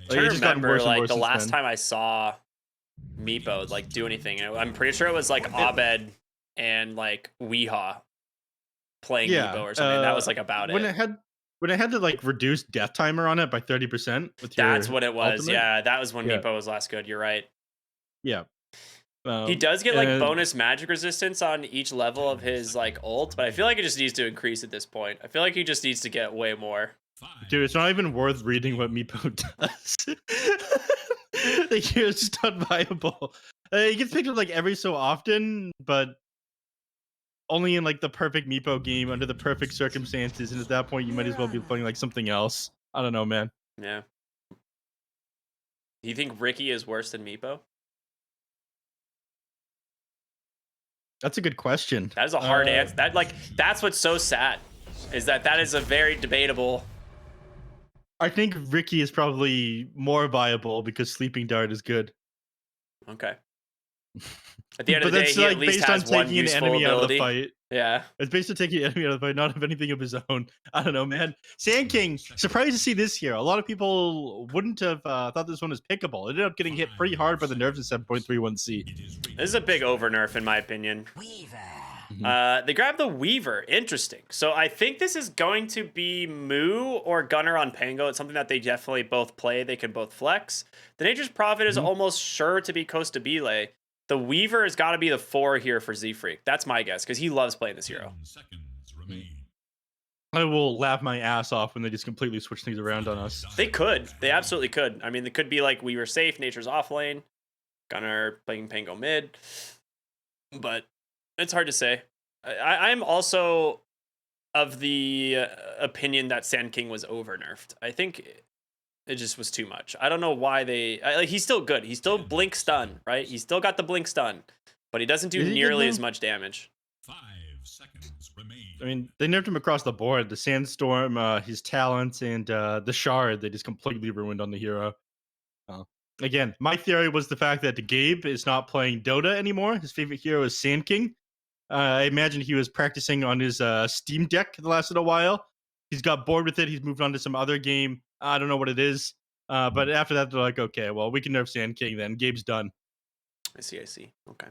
Trying to It's just gotten remember worse and like worse the since last then. time I saw Meepo like do anything. I'm pretty sure it was like Abed and like Weehaw playing Meepo Yeah, or something. That was like about when it. it had to like reduce death timer on it by 30% with That's your what it was. ultimate. Yeah, that was when Yeah, Meepo was last good. You're right. yeah. He does get like And bonus magic resistance on each level of his like ult, but I feel like it just needs to increase at this point. I feel like he just needs to get way more. dude, it's not even worth reading what Meepo does. The hero's just not viable. He gets picked up like every so often, but only in like the perfect Meepo game under the perfect circumstances. And at that point, you might as well be playing like something else. I don't know, man. Yeah. Do you think Ricky is worse than Meepo? That's a good question. That is a hard answer. That's what's so sad, is that is a very debatable. I think Ricky is probably more viable because Sleeping Dart is good. Okay. At the end of But the day, that's he at like least based on has one taking an useful enemy out of the ability. fight. Yeah. It's based on taking an enemy out of the fight, not have anything of his own. I don't know, man. Sand King, surprised to see this here. A lot of people wouldn't have thought this one was pickable. It ended up getting hit pretty hard by the nerfs in 7.31c. This is a big over nerf in my opinion. They grabbed the Weaver. Interesting. So I think this is going to be Moo or Gunner on Pango. It's something that they definitely both play. They can both flex. The Nature's Prophet is almost sure to be Costabile. The Weaver has got to be the 4 here for Z-Freak. That's my guess, because he loves playing this hero. I will laugh my ass off when they just completely switch things around on us. They could. They absolutely could. I mean, it could be like Weaver safe, Nature's off lane, Gunner playing Pango mid. But it's hard to say. I'm also of the opinion that Sand King was over nerfed. I think it just was too much. I don't know why they. Like, he's still good. He's still blink stun, right? He's still got the blink stun, but he doesn't do Is he good, nearly though? as much damage. 5 seconds remain. I mean, they nerfed him across the board. The Sandstorm, his talents, and the Shard, they just completely ruined on the hero. Again, my theory was the fact that Gabe is not playing Dota anymore. His favorite hero is Sand King. I imagine he was practicing on his Steam Deck the last little while. He's got bored with it. He's moved on to some other game. I don't know what it is. But after that, they're like, okay, well, we can nerf Sand King then. Gabe's done. I see. Okay.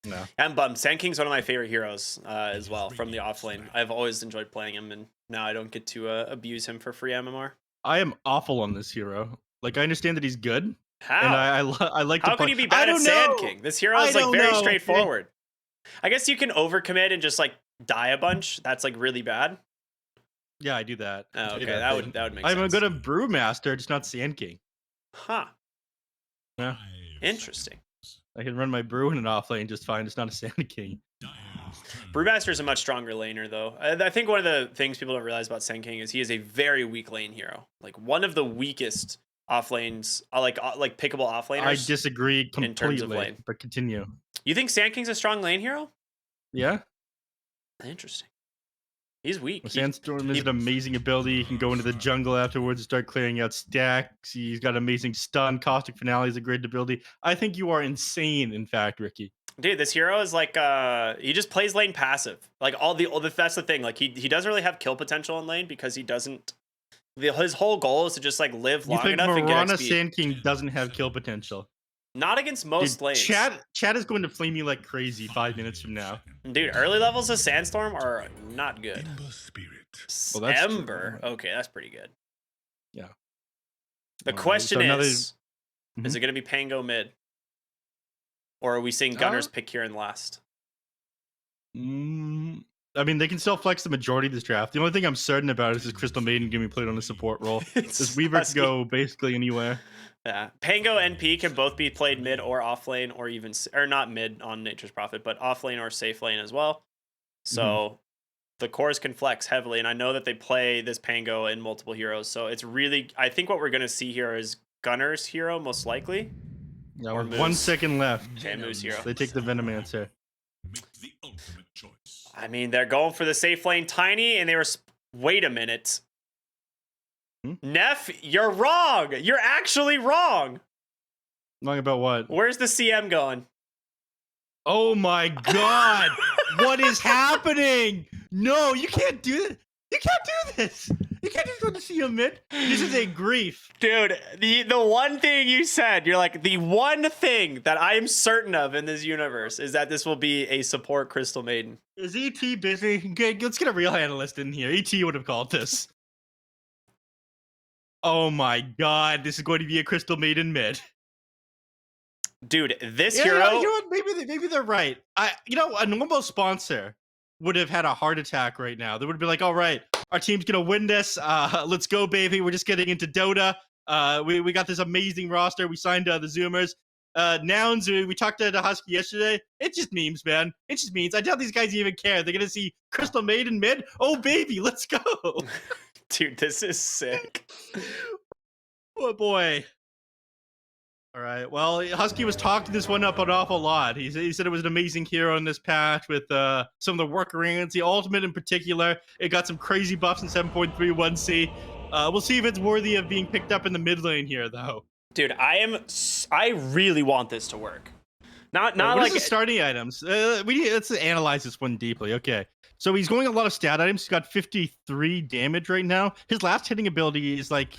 No. I'm bummed. Sand King's one of my favorite heroes as well from the offlane. I've always enjoyed playing him, and now I don't get to abuse him for free MMR. I am awful on this hero. Like, I understand that he's good. How? And I like to How play. can you be bad at Sand King? This hero is like very straightforward. I guess you can overcommit and just like die a bunch. That's like really bad. Yeah, I do that. Oh, okay, Yeah, that would make sense. I'm a good at Brewmaster, just not Sand King. Huh. Yeah. Interesting. I can run my brew in an offlane just fine. It's not a Sand King. Brewmaster is a much stronger laner, though. I think one of the things people don't realize about Sand King is he is a very weak lane hero. Like one of the weakest off lanes, like pickable off laners. I disagree completely. In terms of lane. But continue. You think Sand King's a strong lane hero? Yeah. Interesting. He's weak. Sandstorm is an amazing ability. He can go into the jungle afterwards and start clearing out stacks. He's got amazing stun. Caustic Finale is a great ability. I think you are insane, in fact, Ricky. Dude, this hero is like he just plays lane passive. Like that's the thing. Like he doesn't really have kill potential in lane because he doesn't. His whole goal is to just like live long enough and get XP. Sand King doesn't have kill potential. Not against most lanes. Chat is going to flame you like crazy 5 minutes from now. Dude, early levels of Sandstorm are not good. Well, that's Ember. true. Okay, that's pretty good. Yeah. The question is Mhm. it going to be Pango mid? Or are we seeing Gunners pick here in last? I mean, they can still flex the majority of this draft. The only thing I'm certain about is this Crystal Maiden can be played on a support role. This Weaver can go basically anywhere. Yeah, Pango and P can both be played mid or off lane, or even or not mid on Nature's Prophet, but off lane or safe lane as well. So the cores can flex heavily, and I know that they play this Pango in multiple heroes. So it's really, I think what we're gonna see here is Gunner's hero most likely. Yeah, with 1 second left. Okay, Moose hero. They take the Venomancer. I mean, they're going for the safe lane Tiny, and they were. Wait a minute. Neph, you're wrong. You're actually wrong. Wrong about what? Where's the CM going? Oh my god! What is happening? No, you can't do this. You can't do this. You can't just go to see him mid. This is a grief. Dude, the one thing you said, you're like, the one thing that I am certain of in this universe is that this will be a support Crystal Maiden. Is ET busy? Okay, let's get a real analyst in here. ET would have called this. Oh my god, this is going to be a Crystal Maiden mid. Dude, this Yeah, hero. you know what? Maybe they're right. A normal sponsor would have had a heart attack right now. They would be like, all right, our team's gonna win this. Let's go, baby. We're just getting into Dota. We got this amazing roster. We signed the Zoomers. Nouns, we talked to the Husky yesterday. It's just memes, man. It just memes. I doubt these guys even care. They're gonna see Crystal Maiden mid. Oh baby, let's go. Dude, this is sick. Oh boy. All right. Well, Husky was talking this one up an awful lot. He said it was an amazing hero in this patch with some of the workarounds. The ultimate in particular, it got some crazy buffs in 7.31C. We'll see if it's worthy of being picked up in the mid lane here, though. Dude, I really want this to work. Not What like is the starting items. Let's analyze this one deeply. Okay. So he's going a lot of stat items. He's got 53 damage right now. His last hitting ability is like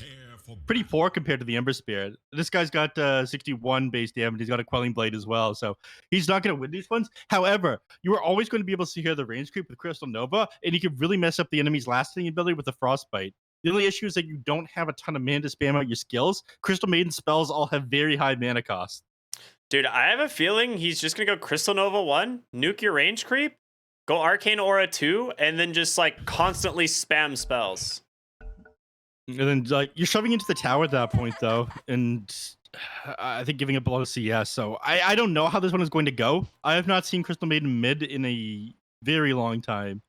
pretty poor compared to the Ember Spirit. This guy's got 61 base damage. He's got a Quelling Blade as well, so he's not going to win these ones. However, you are always going to be able to see here the range creep with Crystal Nova, and you can really mess up the enemy's last hitting ability with the Frostbite. The only issue is that you don't have a ton of mana to spam out your skills. Crystal Maiden spells all have very high mana costs. Dude, I have a feeling he's just going to go Crystal Nova 1, nuke your range creep, go Arcane Aura 2, and then just like constantly spam spells. And then like you're shoving into the tower at that point though, and I think giving it below CS. So I don't know how this one is going to go. I have not seen Crystal Maiden mid in a very long time.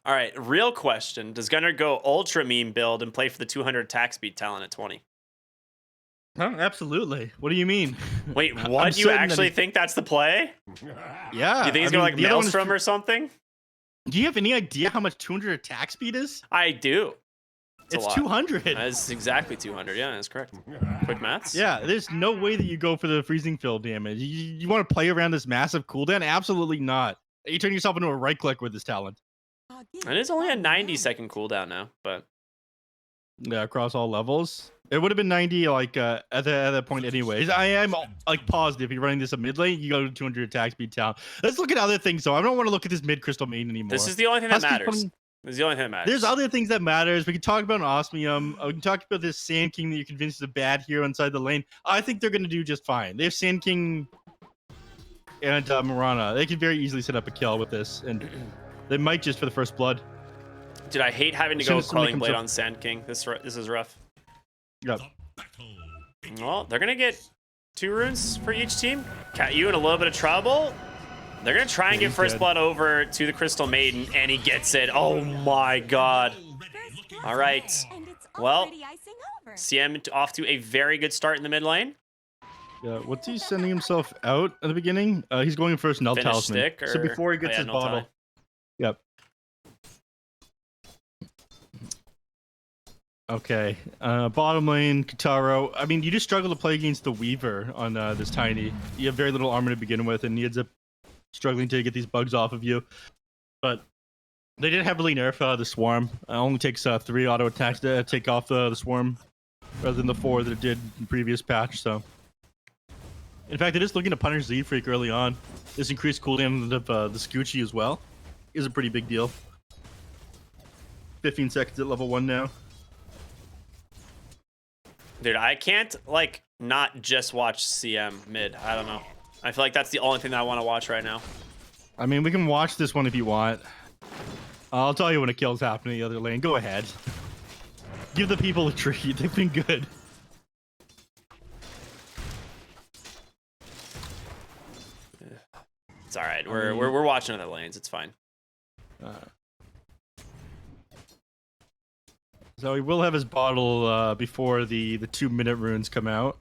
All right, real question. Does Gunnar go Ultra Meme build and play for the 200 attack speed talent at 20? Huh? Absolutely. What do you mean? Wait, what? You actually think that's the play? Yeah. You think he's going like Maelstrom or something? Do you have any idea how much 200 attack speed is? I do. It's 200. That's exactly 200. Yeah, that's correct. Quick maths. Yeah, there's no way that you go for the freezing fill damage. You want to play around this massive cooldown? Absolutely not. You turn yourself into a right click with this talent. And it's only a 90-second cooldown now, but yeah, across all levels. It would have been 90 like at that point anyways. I am like positive if you're running this a mid lane, you go to 200 attack speed talent. Let's look at other things though. I don't want to look at this mid Crystal Maiden anymore. This is the only thing that matters. This is the only thing that matters. There's other things that matters. We can talk about Osmium. We can talk about this Sand King that you're convinced is a bad hero inside the lane. I think they're going to do just fine. They have Sand King and Mirana. They can very easily set up a kill with this, and they might just for the first blood. Dude, I hate having to go Quelling Blade on Sand King. This is rough. Yep. Well, they're going to get 2 runes for each team. Cat, you in a little bit of trouble. They're going to try and get first blood over to the Crystal Maiden, and he gets it. Oh my god. All right. Well, CM off to a very good start in the mid lane. Yeah, what's he sending himself out at the beginning? He's going first Null Talisman. Stick or... So before he gets his bottle. Yep. Okay. Bottom lane, Kataro. I mean, you just struggle to play against the Weaver on this Tiny. You have very little armor to begin with, and he ends up struggling to get these bugs off of you. But they did heavily nerf the Swarm. It only takes 3 auto attacks to take off the Swarm rather than the 4 that it did in the previous patch. So, in fact, it is looking to punish Z-Freak early on. This increased cooldown of the Scoochie as well is a pretty big deal. 15 seconds at level 1 now. Dude, I can't, like, not just watch CM mid. I don't know. I feel like that's the only thing that I want to watch right now. I mean, we can watch this one if you want. I'll tell you when a kill's happening in the other lane. Go ahead. Give the people a treat. They've been good. It's all right. We're watching other lanes. It's fine. So he will have his bottle before the 2-minute runes come out.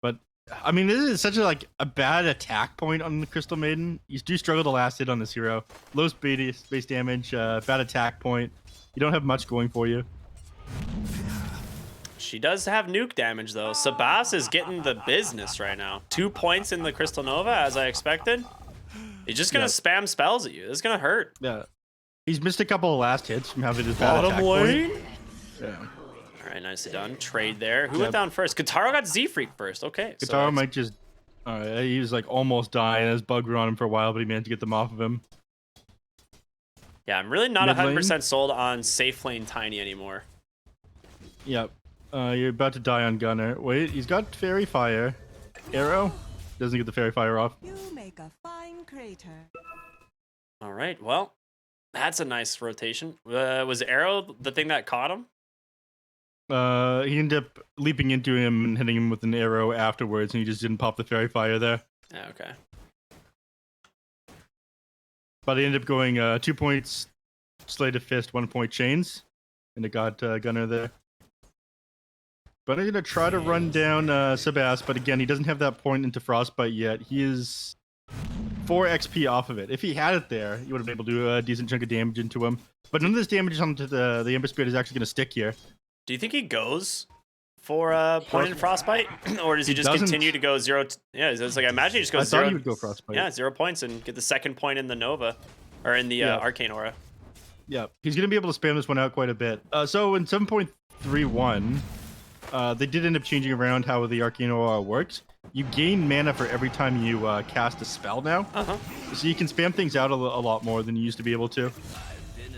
But I mean, this is such a bad attack point on the Crystal Maiden. You do struggle to last hit on this hero. Low base damage, bad attack point. You don't have much going for you. She does have nuke damage though. Sabas is getting the business right now. 2 points in the Crystal Nova as I expected. He's just gonna spam spells at you. This is gonna hurt. Yeah. He's missed a couple of last hits from having his bad Bottom attack lane. point. Yeah. All right, nicely done. Trade there. Who went Yep. down first? Kataro got Z-Freak first. Okay. so Kataro that's- might just. He was like almost dying. His bug grew on him for a while, but he managed to get them off of him. Yeah, I'm really not Mid lane? 100% sold on safe lane Tiny anymore. Yep. You're about to die on Gunner. Wait, he's got Fairy Fire. Arrow? Doesn't get the Fairy Fire off. You make a fine crater. All right, well, that's a nice rotation. Was Arrow the thing that caught him? He ended up leaping into him and hitting him with an arrow afterwards, and he just didn't pop the Fairy Fire there. Yeah, okay. But he ended up going 2 points Slate of Fist, 1 point Chains, and it got Gunner there. But I'm going to try to run down Sebas, but again, he doesn't have that point into Frostbite yet. He is 4 XP off of it. If he had it there, he would have been able to do a decent chunk of damage into him. But none of this damage onto the Ember Spirit is actually going to stick here. Do you think he goes for point in Frostbite? Or does he just doesn't. continue to go 0? Yeah, it's like, I imagine he just goes I 0. thought he would go Frostbite. Yeah, 0 points and get the second point in the Nova. Or in the Yeah. Arcane Aura. Yeah, he's going to be able to spam this one out quite a bit. So in 7.31, they did end up changing around how the Arcane Aura works. You gain mana for every time you cast a spell now. Uh-huh. So you can spam things out a lot more than you used to be able to.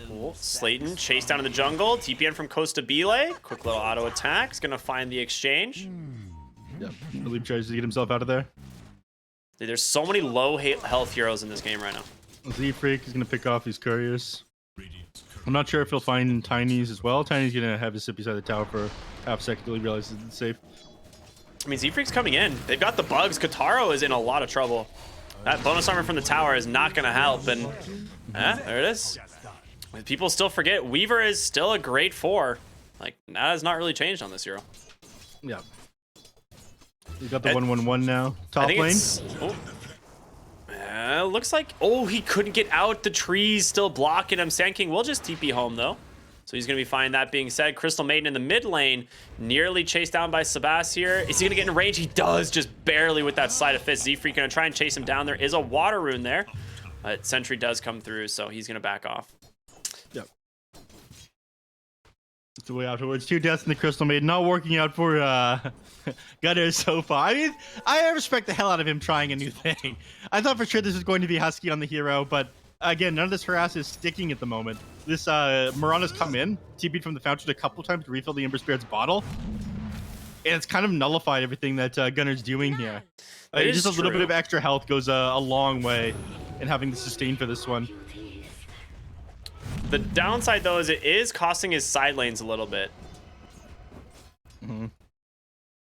Cool. Slayton chase down in the jungle. TPN from Costa Bile. Quick little auto attack. He's going to find the exchange. Yep. The Leap tries to get himself out of there. Dude, there's so many low health heroes in this game right now. Z-Freak is going to pick off these couriers. I'm not sure if he'll find Tiny's as well. Tiny's going to have to sit beside the tower for half a second till he realizes it's safe. I mean, Z-Freak's coming in. They've got the bugs. Kataro is in a lot of trouble. That bonus armor from the tower is not going to help. And there it is. People still forget Weaver is still a grade 4. Like, that has not really changed on this hero. Yeah. You got the 1-1-1 now. I Top think lane. it's... looks like... Oh, he couldn't get out. The tree's still blocking him. Sand King will just TP home, though. So he's going to be fine. That being said, Crystal Maiden in the mid lane, nearly chased down by Sebas here. Is he going to get in range? He does, just barely with that Sleight of Fist. Z-Freak going to try and chase him down. There is a water rune there. But Sentry does come through, so he's going to back off. Yep. It's the way afterwards. 2 deaths in the Crystal Maiden. Not working out for Gunner so far. I mean, I respect the hell out of him trying a new thing. I thought for sure this was going to be Husky on the hero, but again, none of this harass is sticking at the moment. This Mirana's come in, TP'd from the fountain a couple times to refill the Ember Spirit's bottle. And it's kind of nullified everything that Gunner's doing here. It Just is a little bit true. of extra health goes a long way in having the sustain for this one. The downside, though, is it is costing his side lanes a little bit.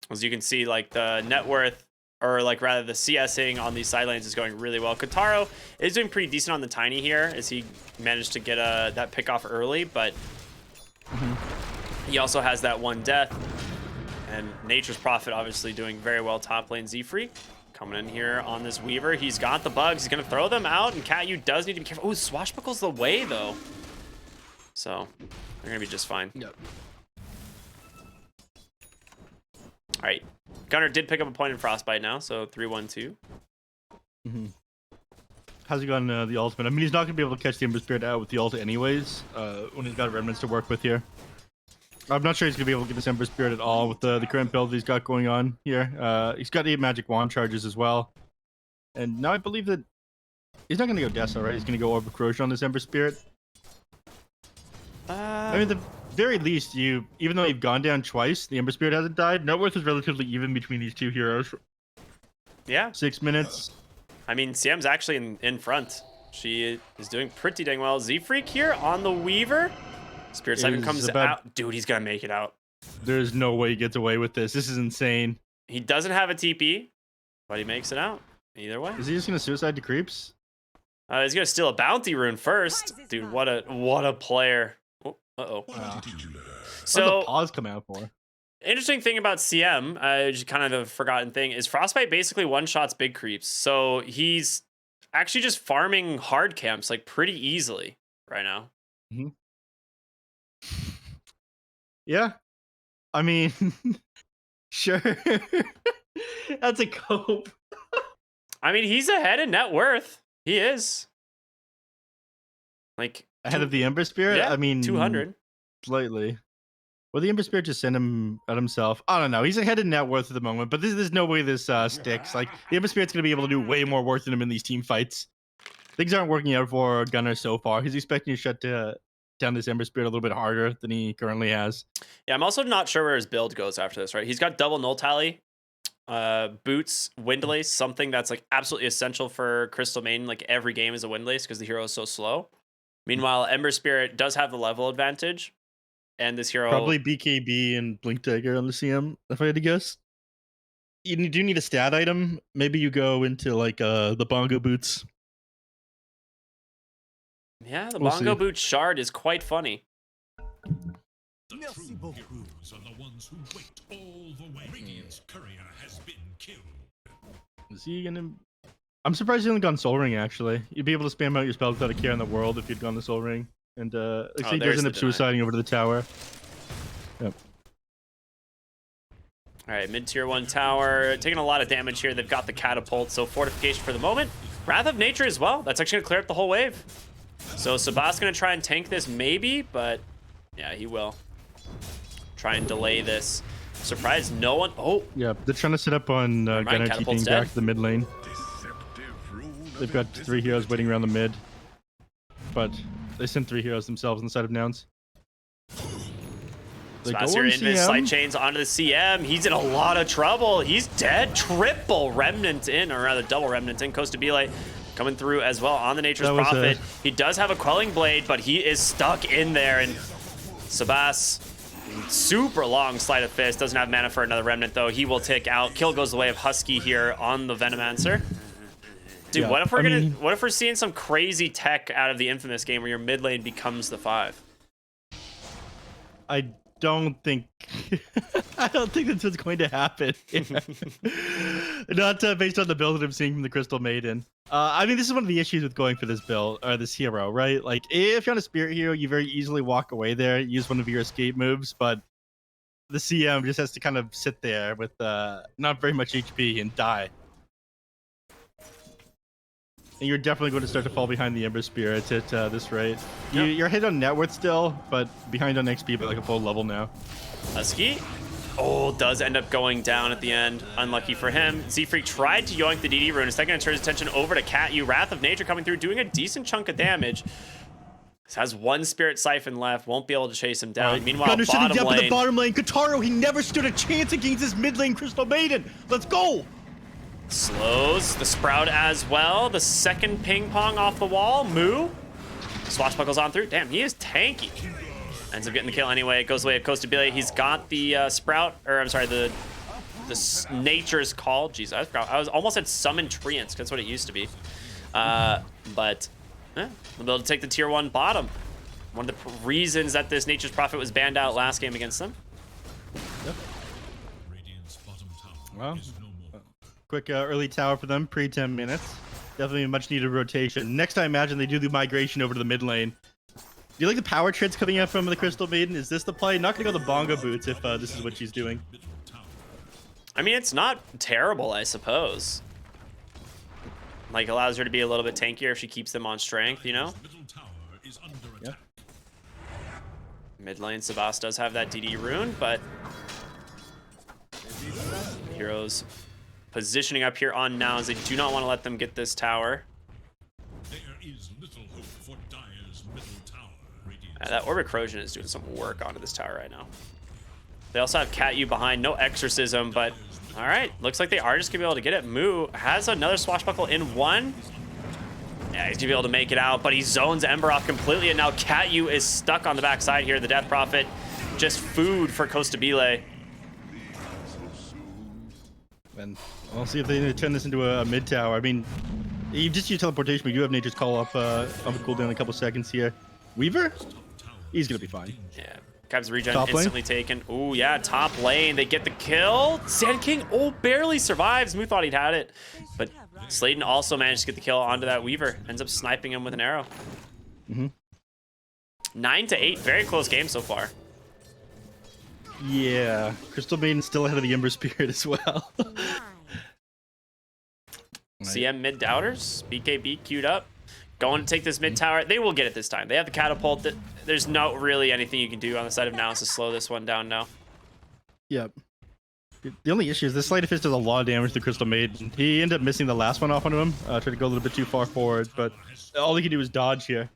As you can see, like, the net worth, or like rather the CSing on these side lanes is going really well. Kataro is doing pretty decent on the Tiny here as he managed to get that pick off early, but he also has that 1 death. And Nature's Prophet obviously doing very well top lane. Z-Freak coming in here on this Weaver. He's got the bugs. He's going to throw them out, and Cat, you does need to be careful. Oh, Swashbuckle's the way, though. So they're going to be just fine. Yep. All right. Gunner did pick up a point in Frostbite now, so 3-1-2. How's he gotten the ultimate? I mean, he's not going to be able to catch the Ember Spirit out with the ult anyways, when he's got remnants to work with here. I'm not sure he's going to be able to get this Ember Spirit at all with the current build that he's got going on here. He's got 8 magic wand charges as well. And now I believe that he's not going to go Deso, right? He's going to go Orb Corrosion on this Ember Spirit. I mean, at the very least, even though you've gone down twice, the Ember Spirit hasn't died. Net worth is relatively even between these 2 heroes. Yeah. 6 minutes. I mean, Siam's actually in front. She is doing pretty dang well. Z-Freak here on the Weaver. Spirit Siphon Is comes about- out. Dude, he's going to make it out. There's no way he gets away with this. This is insane. He doesn't have a TP, but he makes it out. Either way. Is he just going to suicide to creeps? He's going to steal a bounty rune first. Dude, what a player. Oh, uh-oh. Wow. So, What's the pause come out for? interesting thing about CM, just kind of a forgotten thing, is Frostbite basically one-shots big creeps. So he's actually just farming hard camps like pretty easily right now. Yeah. I mean, sure. That's a cope. I mean, he's ahead in net worth. He is. Like, ahead of the Ember Spirit? Yeah, I mean, 200. slightly. Well, the Ember Spirit just sent him at himself. I don't know. He's ahead in net worth at the moment, but there's no way this sticks. Like, the Ember Spirit's going to be able to do way more work than him in these team fights. Things aren't working out for Gunnar so far. He's expecting to shut down this Ember Spirit a little bit harder than he currently has. Yeah, I'm also not sure where his build goes after this, right? He's got double null tally, boots, windlace, something that's like absolutely essential for Crystal Maiden. Like every game is a windlace because the hero is so slow. Meanwhile, Ember Spirit does have the level advantage, and this hero Probably BKB and Blink Dagger on the CM, if I had to guess. You do need a stat item. Maybe you go into like the Bongo Boots. Yeah, the We'll Bongo see. Boot shard is quite funny. The true heroes are the ones who wait all the way. Radiant's courier has been killed. Is he gonna? I'm surprised he only gone Soul Ring. Actually, you'd be able to spam out your spells without a care in the world if you'd gone the Soul Ring. And he there's does end the up deny. suiciding over to the tower. Yep. All right, mid tier 1 tower taking a lot of damage here. They've got the catapult, so fortification for the moment. Wrath of Nature as well. That's actually gonna clear up the whole wave. So Sabas gonna try and tank this maybe, but yeah, he will try and delay this. Surprised no one. Oh, Yeah, they're trying to set up on Gunnar Catapult's TPing dead. back to the mid lane. They've got 3 heroes waiting around the mid, but they sent 3 heroes themselves inside of nouns. They go Sabas here on in his CM. slight chains onto the CM. He's in a lot of trouble. He's dead. Triple remnant in, or rather double remnant in. Costabile coming through as well on the Nature's That was Prophet. He does have a quelling blade, but he is stuck in there. And Sabas, super long sleight of fist, doesn't have mana for another remnant though. He will tick out. Kill goes the way of Husky here on the Venomancer. Dude, Yeah, what if I mean- what if we're seeing some crazy tech out of the Infamous game where your mid lane becomes the 5? I don't think I don't think that's what's going to happen. Not based on the build that I'm seeing from the Crystal Maiden. I mean, this is one of the issues with going for this build or this hero, right? Like, if you're on a Spirit hero, you very easily walk away there, use one of your escape moves, but the CM just has to kind of sit there with not very much HP and die. And you're definitely going to start to fall behind the Ember Spirit at this rate. Yep. You're hit on net worth still, but behind on XP by like a full level now. Husky, oh, does end up going down at the end. Unlucky for him. Z-Freak tried to yoink the DD rune. Instead, going to turn his attention over to Cat U. Wrath of Nature coming through, doing a decent chunk of damage. This has 1 Spirit Siphon left. Won't be able to chase him down. Right. Meanwhile, Gunnar sitting bottom down in the lane. bottom lane. Kataro, he never stood a chance against this mid lane Crystal Maiden. Let's go. Slows the Sprout as well. The second ping pong off the wall. Moo. Swashbuckles on through. Damn, he is tanky. Ends up getting the kill anyway. It goes away of Costabile. He's got the Sprout, or I'm sorry, the Nature's Call. Jeez, I was almost at Summon Treants. That's what it used to be. But we'll be able to take the tier 1 bottom. One of the reasons that this Nature's Prophet was banned out last game against them. Radiant's bottom tower Well, is no more. quick early tower for them, pre 10 minutes. Definitely a much needed rotation. Next, I imagine they do the migration over to the mid lane. Do you like the power trids coming out from the Crystal Maiden? Is this the play? Not gonna go the Bongo Boots if this is what she's doing. Middle tower. I mean, it's not terrible, I suppose. Like, allows her to be a little bit tankier if she keeps them on strength, you know? Middle tower is under Yeah. attack. Mid lane, Sabas does have that DD rune, but heroes positioning up here on nouns. They do not want to let them get this tower. There is little hope for Dire's middle tower. Radiant's That Orbic Corrosion is doing some work onto this tower right now. They also have Cat U behind, no Exorcism, but all right, looks like they are just gonna be able to get it. Moo has another Swashbuckle in 1. Yeah, he's gonna be able to make it out, but he zones Ember off completely, and now Cat U is stuck on the backside here. The Death Prophet, just food for Costabile. And I'll see if they turn this into a mid tower. I mean, you just use teleportation, but you have Nature's Call up on the cooldown in a couple seconds here. Weaver? He's gonna be fine. Yeah, Cavs regen Top lane? instantly taken. Ooh, yeah, top lane. They get the kill. Sand King, oh, barely survives. Moo thought he'd had it. But Sladen also managed to get the kill onto that Weaver. Ends up sniping him with an arrow. 9 to 8. Very close game so far. Yeah, Crystal Maiden's still ahead of the Ember Spirit as well. CM mid doubters. BKB queued up. going to take this mid tower. They will get it this time. They have the catapult. There's not really anything you can do on the side of nouns to slow this one down now. Yep. The only issue is this Sleight of Fist does a lot of damage to Crystal Maiden. He ended up missing the last one off onto him. Tried to go a little bit too far forward, but all he can do is dodge here.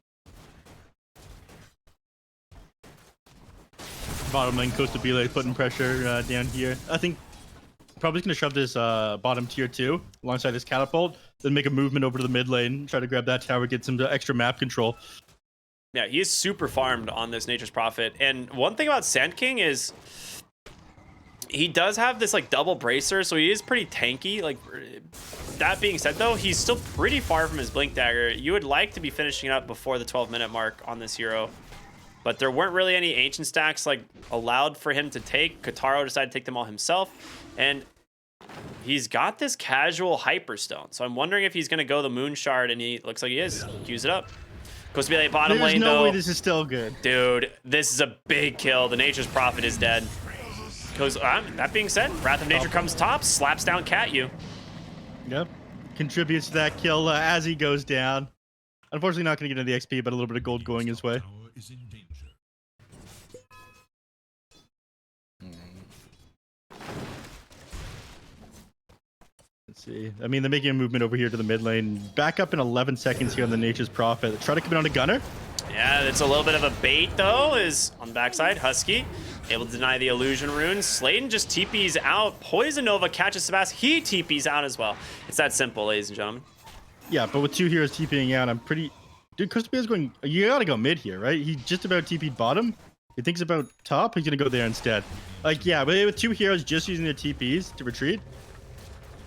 Bottom lane, Costa Bile putting pressure down here. I think probably going to shove this bottom tier 2 alongside this catapult, then make a movement over to the mid lane, try to grab that tower, get some extra map control. Yeah, he is super farmed on this Nature's Prophet. And one thing about Sand King is he does have this like double bracer, so he is pretty tanky. Like, that being said though, he's still pretty far from his Blink Dagger. You would like to be finishing up before the 12-minute mark on this hero, but there weren't really any ancient stacks like allowed for him to take. Kataro decided to take them all himself, and he's got this casual Hyperstone. So I'm wondering if he's gonna go the Moon Shard, and he looks like he is. Use it up. Goes to be like bottom lane though. There's no way this is still good. Dude, this is a big kill. The Nature's Prophet is dead. Goes, that being said, Wrath of Nature comes top, slaps down Catyu. Yep. Contributes to that kill as he goes down. Unfortunately, not going to get into the XP, but a little bit of gold going his way. Let's see. I mean, they're making a movement over here to the mid lane. Back up in 11 seconds here on the Nature's Prophet. Try to come in on a gunner. Yeah, it's a little bit of a bait, though, is on the backside. Husky able to deny the illusion runes. Sladen just TP's out. Poison Nova catches Sebastian. He TP's out as well. It's that simple, ladies and gentlemen. Yeah, but with 2 heroes TPing out, I'm pretty... Dude, Crispy going... You gotta go mid here, right? He just about TP'd bottom. He thinks about top. He's gonna go there instead. Like, yeah, but with 2 heroes just using their TPs to retreat,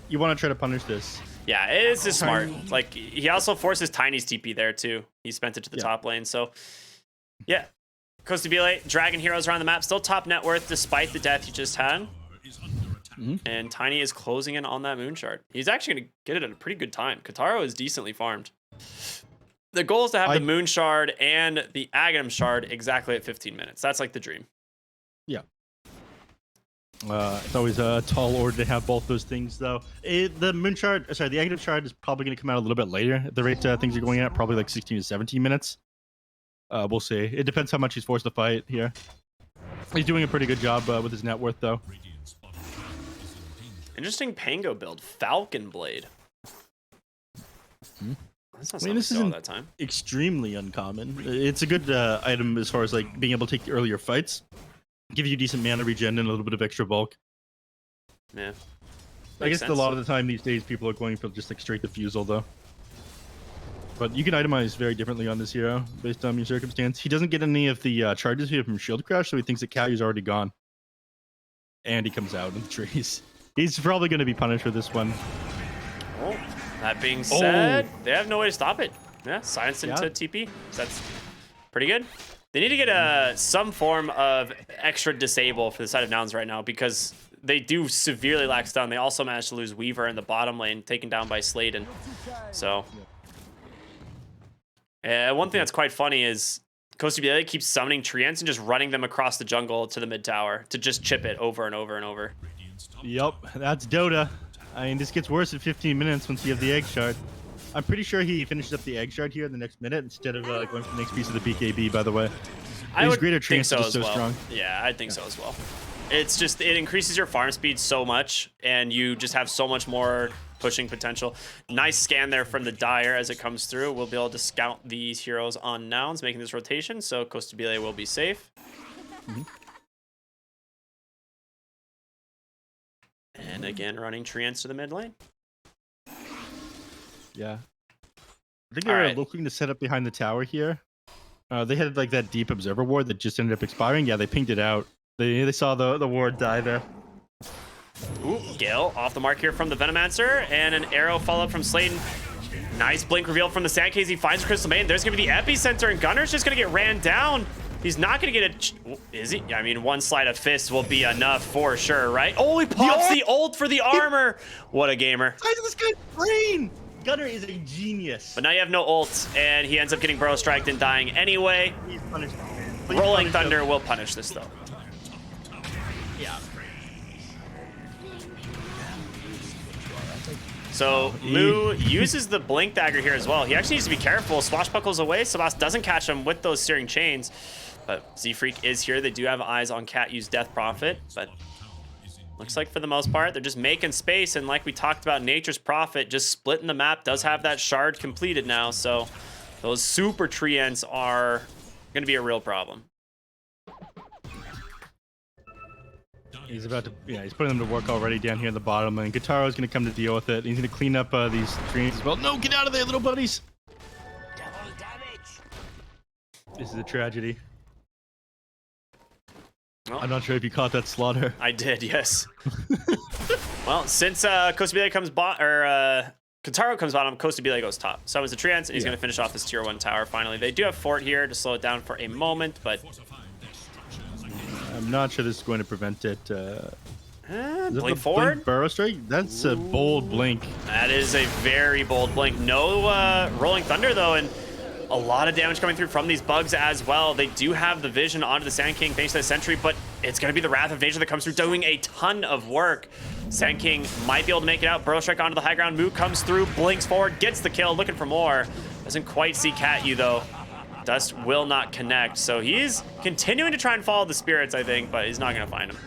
you want to try to punish this. Yeah, it's just smart. Like, he also forces Tiny's TP there, too. He spent it to the top lane, so... Yeah. Costa Bile, Dragon heroes around the map, still top net worth despite the death he just had. And Tiny is closing in on that Moon Shard. He's actually going to get it at a pretty good time. Kataro is decently farmed. The goal is to have the Moon Shard and the Aghanim Shard exactly at 15 minutes. That's like the dream. Yeah. It's always a tall order to have both those things, though. The Moon Shard, sorry, the Aghanim Shard is probably going to come out a little bit later at the rate things are going at, probably like 16 to 17 minutes. We'll see. It depends how much he's forced to fight here. He's doing a pretty good job with his net worth, though. Interesting Pango build. Falcon Blade. That's not this isn't that time. Extremely uncommon. It's a good item as far as like being able to take earlier fights. Give you decent mana regen and a little bit of extra bulk. Yeah. I guess a lot of the time these days people are going for just like straight defusal, though. But you can itemize very differently on this hero based on your circumstance. He doesn't get any of the charges here from Shield Crash, so he thinks that Calu's already gone. And he comes out in the trees. He's probably going to be punished for this one. Oh, that being said, they have no way to stop it. Yeah, silence into TP. So that's pretty good. They need to get some form of extra disable for the side of nouns right now because they do severely lack stun. They also managed to lose Weaver in the bottom lane, taken down by Sladen. So... one thing that's quite funny is Costa Bile keeps summoning Treants and just running them across the jungle to the mid tower to just chip it over and over and over. Yep, that's Dota. I mean, this gets worse in 15 minutes once you have the Egg Shard. I'm pretty sure he finishes up the Egg Shard here in the next minute instead of going for the next piece of the BKB, by the way. I would greater think so is as so well. Strong. Yeah, I think so as well. It's just, it increases your farm speed so much and you just have so much more pushing potential. Nice scan there from the Dire as it comes through. We'll be able to scout these heroes on nouns, making this rotation, so Costa Bile will be safe. And again, running Treants to the mid lane. Yeah. I think they're looking to set up behind the tower here. They had like that deep observer ward that just ended up expiring. Yeah, they pinged it out. They saw the ward die there. Ooh, Gale off the mark here from the Venomancer, and an arrow follow-up from Sladen. Nice blink reveal from the Sandcase. He finds Crystal Maiden. There's going to be the epicenter, and Gunner's just going to get ran down. He's not going to get a... Is he? I mean, one slide of fist will be enough for sure, right? Oh, he pops the ult for the armor. What a gamer. Look at this guy's brain. Gunner is a genius. But now you have no ult, and he ends up getting Burrow Striked and dying anyway. He's punished. Rolling Thunder will punish this, though. Yeah. So Mu uses the blink dagger here as well. He actually needs to be careful. Swashbuckles away. Sebas doesn't catch him with those searing chains. But Z-Freak is here. They do have eyes on Cat-U's Death Prophet. But looks like for the most part, they're just making space. And like we talked about, Nature's Prophet just splitting the map. Does have that shard completed now. So those super treants are going to be a real problem. He's about to, yeah, he's putting them to work already down here in the bottom, and Guitaro's going to come to deal with it. He's going to clean up these trees as well. No, get out of there, little buddies! This is a tragedy. Well, I'm not sure if you caught that slaughter. I did, yes. Well, since Costabile comes Guitaro comes bottom, Costabile goes top. So is the Treants, and he's going to finish off this tier 1 tower finally. They do have Fort here to slow it down for a moment, but I'm not sure this is going to prevent it. Blink forward? Blink Burrow Strike? That's a bold blink. That is a very bold blink. No Rolling Thunder, though, and a lot of damage coming through from these bugs as well. They do have the vision onto the Sand King thanks to the Sentry, but it's going to be the Wrath of Nature that comes through, doing a ton of work. Sand King might be able to make it out. Burrow Strike onto the high ground. Mu comes through, blinks forward, gets the kill, looking for more. Doesn't quite see Cat-U, though. Dust will not connect, so he's continuing to try and follow the spirits, I think, but he's not going to find them.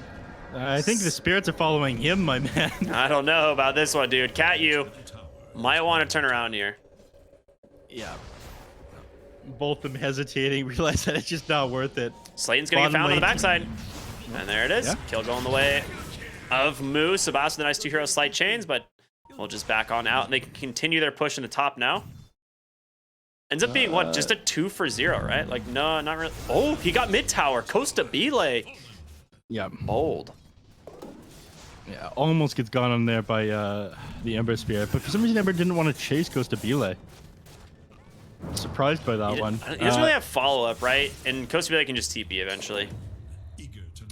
I think the spirits are following him, my man. I don't know about this one, dude. Cat-U might want to turn around here. Yeah. Both of them hesitating, realize that it's just not worth it. Slayton's going to get found on the backside. And there it is. Yeah. Kill going the way of Mu. Sebastian, the nice 2 hero slight chains, but we'll just back on out, and they can continue their push in the top now. Ends up being, what, just a 2 for 0, right? Like, no, not really. Oh, he got mid tower. Costabile. Yeah. Bold. Yeah, almost gets gone on there by the Ember Spirit, but for some reason Ember didn't want to chase Costabile. Surprised by that one. He doesn't really have follow-up, right? And Costabile can just TP eventually.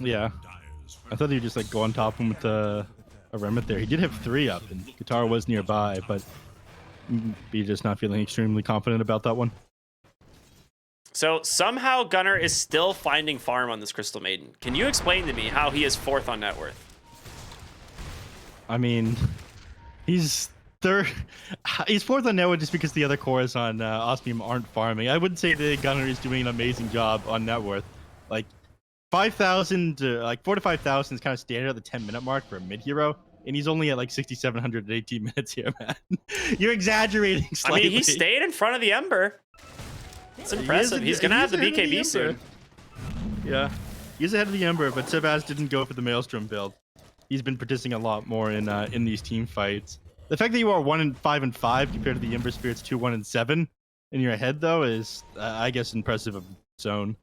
Yeah. I thought he'd just like go on top of him with a remnant there. He did have 3 up, and Guitar was nearby, but be just not feeling extremely confident about that one. So somehow Gunnar is still finding farm on this Crystal Maiden. Can you explain to me how he is 4th on net worth? I mean, he's 4th on net worth just because the other cores on Osmium aren't farming. I wouldn't say that Gunnar is doing an amazing job on net worth. Like 5,000, like 4 to 5,000 is kind of standard at the 10-minute mark for a mid hero. And he's only at like 6,718 minutes here, man. You're exaggerating slightly. I mean, he stayed in front of the Ember. It's impressive. He's going to have the BKB soon. Yeah. He's ahead of the Ember, but Sebas didn't go for the Maelstrom build. He's been participating a lot more in these team fights. The fact that you are 1-5-5 compared to the Ember Spirits 2-1-7 in your head, though, is, I guess, impressive of its own.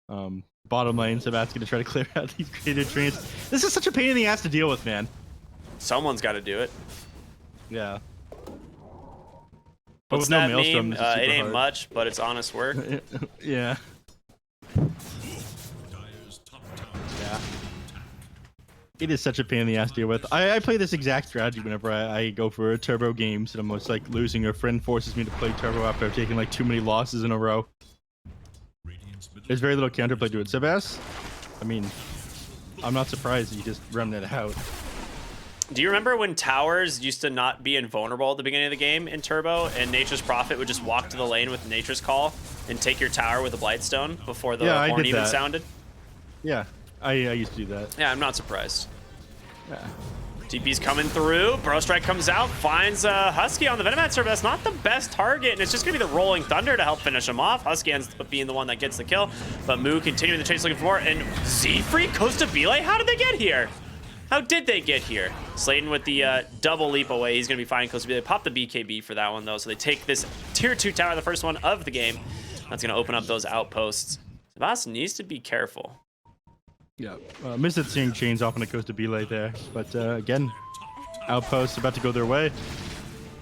Bottom lane, Sebas going to try to clear out these creative trains. This is such a pain in the ass to deal with, man. Someone's got to do it. Yeah. But What's with no that Maelstrom, meme? this is It super ain't hard. much, but it's honest work. Yeah. Yeah. It is such a pain in the ass to deal with. I play this exact strategy whenever I go for turbo games, and I'm almost like losing. A friend forces me to play turbo after I've taken like too many losses in a row. There's very little counterplay to it. Sebas, I mean, I'm not surprised you just run it out. Do you remember when towers used to not be invulnerable at the beginning of the game in Turbo, and Nature's Prophet would just walk to the lane with Nature's Call and take your tower with a Blightstone before the horn even sounded? Yeah, I used to do that. Yeah, I'm not surprised. Yeah. TP's coming through. Burrow Strike comes out, finds Husky on the Venomancer, but that's not the best target, and it's just going to be the Rolling Thunder to help finish him off. Husky ends up being the one that gets the kill, but Mu continuing the chase looking for more, and Z-Freak, Costabile, how did they get here? How did they get here? Slayton with the double leap away. He's going to be fine. Costabile pop the BKB for that one, though, so they take this tier 2 tower, the first one of the game. That's going to open up those outposts. Sebastian needs to be careful. Yeah, missed it seeing chains off on the Costabile there, but again, outposts about to go their way.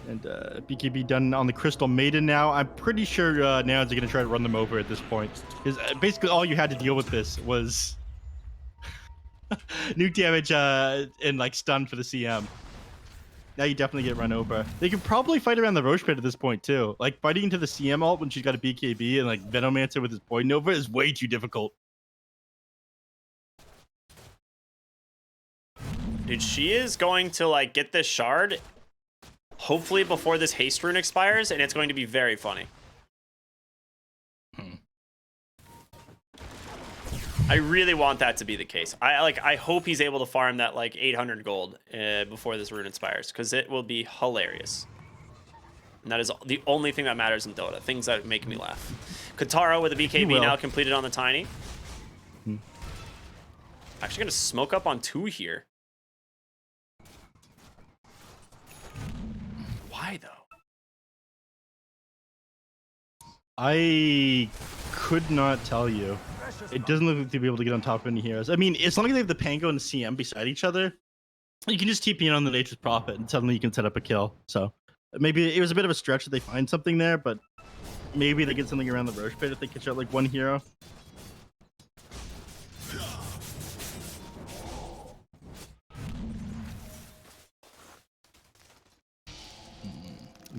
And BKB done on the Crystal Maiden now. I'm pretty sure now they're going to try to run them over at this point. Because basically all you had to deal with this was nuke damage and like stun for the CM. Now you definitely get run over. They could probably fight around the Roche Pit at this point too. Like fighting into the CM ult when she's got a BKB and like Venomancer with his Poison Nova is way too difficult. Dude, she is going to like get this shard hopefully before this haste rune expires, and it's going to be very funny. I really want that to be the case. I hope he's able to farm that like 800 gold before this rune expires, because it will be hilarious. And that is the only thing that matters in Dota. Things that make me laugh. Kataro with a BKB now completed on the Tiny. Actually gonna smoke up on 2 here. Why though? I could not tell you. It doesn't look like they'll be able to get on top of any heroes. I mean, as long as they have the Pango and the CM beside each other, you can just TP in on the Nature's Prophet and suddenly you can set up a kill. So maybe it was a bit of a stretch that they find something there, but maybe they get something around the Roche pit if they catch out like one hero.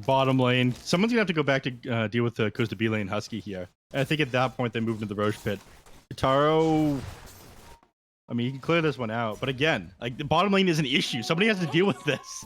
Bottom lane. Someone's gonna have to go back to deal with the Costa B lane Husky here. And I think at that point they move into the Roche pit. Kataro, I mean, you can clear this one out, but again, like the bottom lane is an issue. Somebody has to deal with this.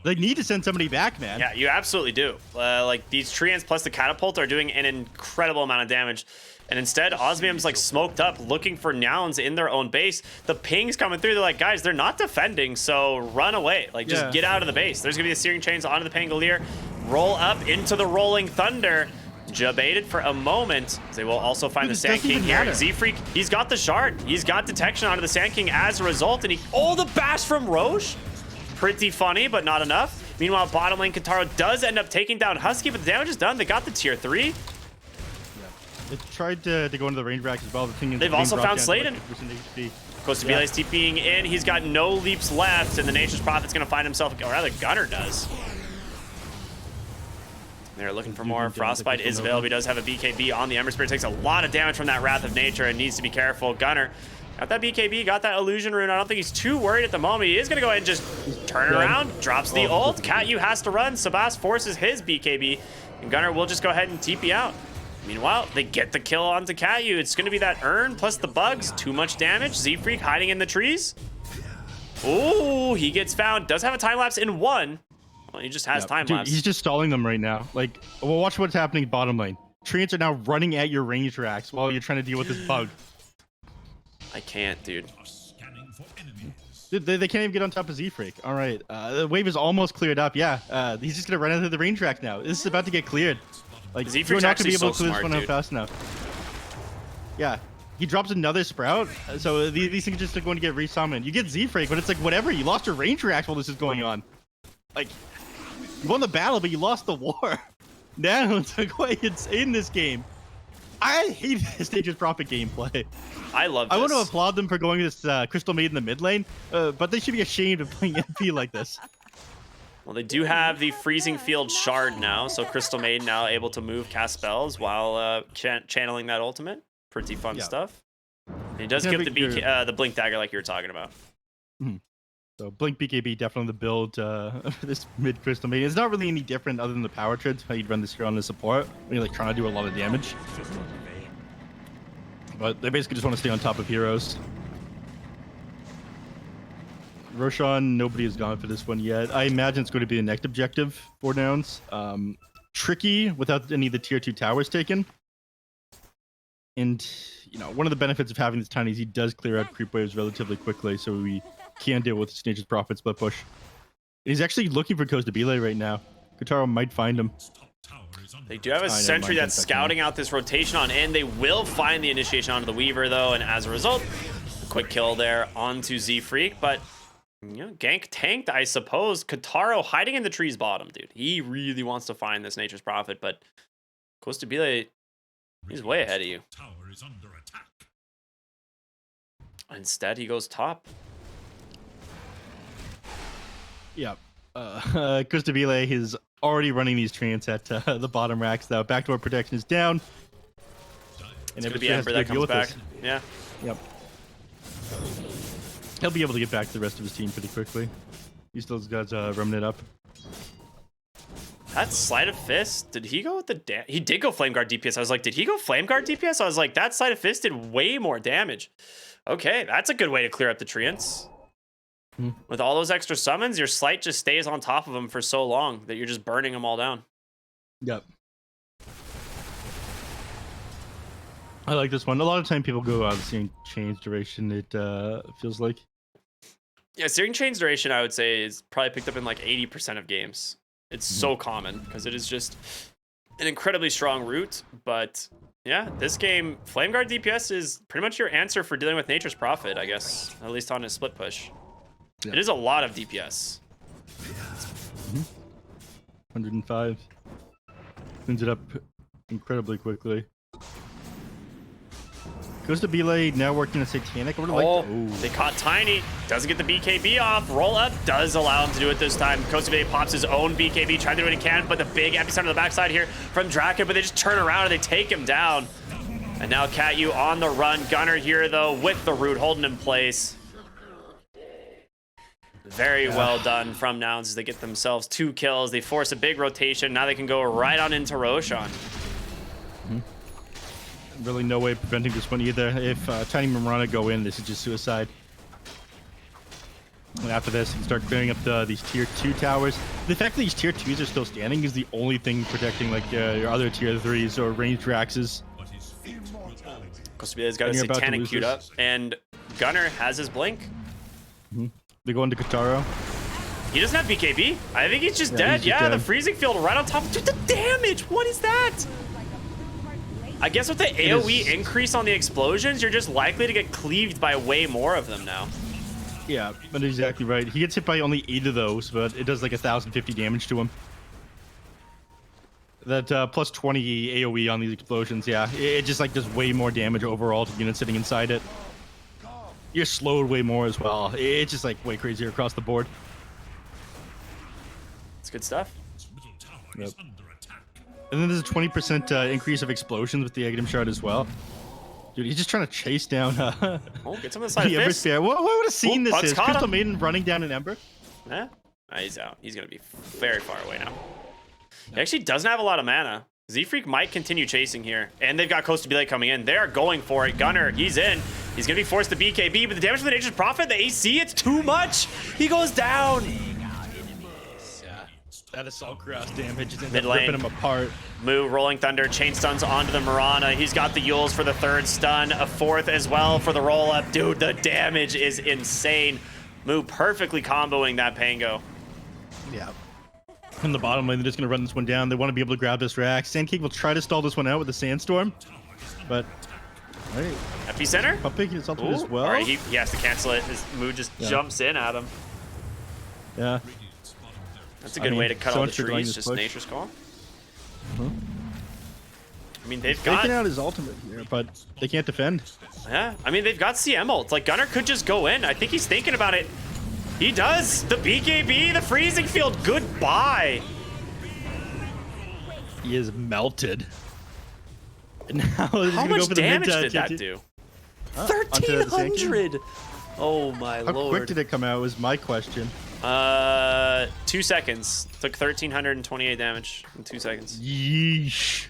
They need to send somebody back, man. Yeah, you absolutely do. Like these treants plus the catapult are doing an incredible amount of damage. And instead, Osmium's like smoked up looking for nouns in their own base. The ping's coming through. They're like, guys, they're not defending, so run away. Like, just get out of the base. There's gonna be the Searing Chains onto the Pangolier. Roll up into the Rolling Thunder. Jabaited for a moment. They will also find the Sand King here. Z-Freak, he's got the shard. He's got detection onto the Sand King as a result. And the bash from Roche. Pretty funny, but not enough. Meanwhile, bottom lane Kataro does end up taking down Husky, but the damage is done. They got the tier 3. They tried to go into the range rack as well. They've also found Sladen. Costa Bile is TPing in. He's got no leaps left, and the Nature's Prophet's going to find himself, or rather, Gunner does. They're looking for more. Frostbite is available. He does have a BKB on the Ember Spirit. Takes a lot of damage from that Wrath of Nature and needs to be careful. Gunner got that BKB, got that Illusion Rune. I don't think he's too worried at the moment. He is going to go ahead and just turn it around. Drops the ult. Catyu has to run. Sabas forces his BKB, and Gunner will just go ahead and TP out. Meanwhile, they get the kill onto Catyu. It's going to be that Urn plus the bugs. Too much damage. Z-Freak hiding in the trees. Ooh, he gets found. Does have a time lapse in 1. Well, he just has time lapse. He's just stalling them right now. Like, well, watch what's happening bottom lane. Treants are now running at your range racks while you're trying to deal with this bug. I can't, dude. They can't even get on top of Z-Freak. All right, the wave is almost cleared up. Yeah, he's just gonna run into the range rack now. This is about to get cleared. Like, you're not gonna be able to clear this one out fast enough. Yeah, he drops another sprout, so these things are just going to get resummoned. You get Z-Freak, but it's like whatever. You lost your range racks while this is going on. Like, you won the battle, but you lost the war. Now it's like quite insane this game. I hate this Nature's Prophet gameplay. I love this. I want to applaud them for going this Crystal Maid in the mid lane, but they should be ashamed of playing MP like this. Well, they do have the Freezing Field Shard now, so Crystal Maid now able to move, cast spells while channeling that ultimate. Pretty fun stuff. And he does give the Blink Dagger like you were talking about. So Blink BKB definitely the build for this mid Crystal Maid. It's not really any different other than the power trids, how you'd run this hero on the support when you're like trying to do a lot of damage. But they basically just want to stay on top of heroes. Roshan, nobody has gone for this one yet. I imagine it's going to be the next objective for nouns. Tricky without any of the tier 2 towers taken. And, you know, one of the benefits of having this tiny is he does clear out creep waves relatively quickly, so we can deal with Nature's Prophet split push. And he's actually looking for Costa Bile right now. Kataro might find him. They do have a sentry that's scouting out this rotation on in. They will find the initiation onto the Weaver, though, and as a result, a quick kill there onto Z-Freak. But, you know, gank tanked, I suppose. Kataro hiding in the trees bottom, dude. He really wants to find this Nature's Prophet, but Costa Bile, he's way ahead of you. Instead, he goes top. Yeah. Costa Bile is already running these treants at the bottom racks, though. Backdoor protection is down. And it's going to be Ember that comes back. Yeah. Yep. He'll be able to get back to the rest of his team pretty quickly. He still got Remnant up. That Sleight of Fist, did he go with the he did go Flame Guard DPS. I was like, did he go Flame Guard DPS? I was like, that Sleight of Fist did way more damage. Okay, that's a good way to clear up the treants. With all those extra summons, your Slight just stays on top of them for so long that you're just burning them all down. Yep. I like this one. A lot of time people go seeing change duration. It feels like. Yeah, searing change duration, I would say, is probably picked up in like 80% of games. It's so common because it is just an incredibly strong root. But yeah, this game, Flame Guard DPS is pretty much your answer for dealing with Nature's Prophet, I guess, at least on his split push. Yeah. It is a lot of DPS. 105. Cleans it up incredibly quickly. Goes to Belay, now working a Satanic. They caught Tiny. Doesn't get the BKB off. Roll up does allow him to do it this time. Kostabay pops his own BKB, trying to do what he can, but the big epicenter on the backside here from Draken, but they just turn around and they take him down. And now Catyu on the run. Gunner here, though, with the root, holding in place. Very well done from Nouns as they get themselves 2 kills. They force a big rotation. Now they can go right on into Roshan. Really no way of preventing this one either. If Tiny Marana go in, this is just suicide. And after this, you can start clearing up these tier 2 towers. The fact that these tier 2s are still standing is the only thing protecting like your other tier 3s or ranged Raxes. Kostabia's got a Satanic queued up, and Gunner has his blink. They go into Kataro. He doesn't have BKB. I think he's just dead. He's just The dead. freezing field right on top. Dude, the damage. What is that? I guess with the AoE increase on the explosions, you're just likely to get cleaved by way more of them now. Yeah, but exactly right. He gets hit by only 8 of those, but it does like 1,050 damage to him. That plus 20 AoE on these explosions, yeah, it just like does way more damage overall to units sitting inside it. You're slowed way more as well. It's just like way crazier across the board. It's good stuff. Yep. And then there's a 20% increase of explosions with the Aghanim Shard as well. Dude, he's just trying to chase down Oh, get some of the side the of Ember fist. Sphere. What would have seen this Bugs is? caught Crystal him. Maiden running down an Ember. Yeah, he's out. He's going to be very far away now. He actually doesn't have a lot of mana. Z-Freak might continue chasing here. And they've got Costa Belay coming in. They are going for it. Gunner, he's in. He's going to be forced to BKB, but the damage from the Nature's Prophet, the AC, it's too much. He goes down. That assault cross damage is Mid lane. ripping him apart. Moo, Rolling Thunder, chain stuns onto the Mirana. He's got the Yules for the 3rd stun, a 4th as well for the roll up. Dude, the damage is insane. Moo perfectly comboing that Pango. Yeah. In the bottom lane, they're just going to run this one down. They want to be able to grab this Rax. Sandcake will try to stall this one out with the Sandstorm, but all right. Epicenter? Pumping his ultimate as well. All right, he has to cancel it. His Moo just jumps in at him. Yeah. That's a good way to cut so all the much for delaying trees, this just push. Nature's Call. I mean, they've Taking got... out his ultimate here, but they can't defend. Yeah, I mean, they've got CM ults. Like, Gunner could just go in. I think he's thinking about it. He does. The BKB, the freezing field, goodbye. He is melted. And now he's How gonna go much for the damage mid, did that to- do? onto the Sandcake. 1,300. Oh, my How lord. quick did it come out was my question. 2 seconds. Took 1,328 damage in 2 seconds. Yeesh.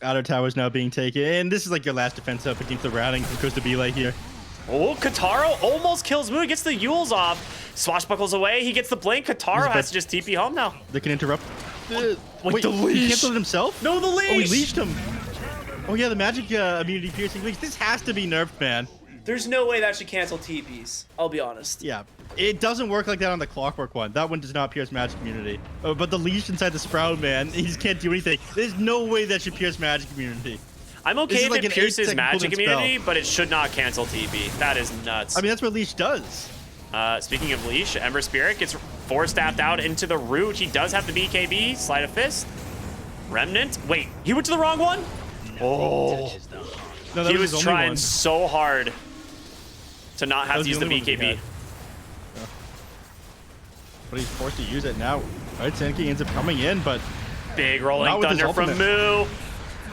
Outer tower's now being taken. And this is like your last defense up against the routing from Costa Belay here. Oh, Kataro almost kills Moo. Gets the Yules off. Swashbuckles away. He gets the blink. Kataro has to just TP home now. They can interrupt. Wait, the He leash. canceled it himself? No, the leash. Oh, he leashed him. Oh yeah, the magic immunity piercing leash. This has to be nerfed, man. There's no way that should cancel TPs. I'll be honest. Yeah, it doesn't work like that on the Clockwork one. That one does not pierce magic immunity. But the leash inside the Sprout, man, he just can't do anything. There's no way that should pierce magic immunity. I'm This okay is if like it an pierces 8-second magic cooldown spell. immunity, but it should not cancel TP. That is nuts. I mean, that's what leash does. Speaking of leash, Ember Spirit gets 4-staffed out into the root. He does have the BKB, Sleight of Fist. Remnant. Wait, he went to the wrong one? Oh. No, that He his was only trying one. so hard to not have That to use was the the only one he BKB. had. But he's forced to use it now. All right, Sandking ends up coming in, but Big Not Rolling with his Thunder from ultimate. Moo.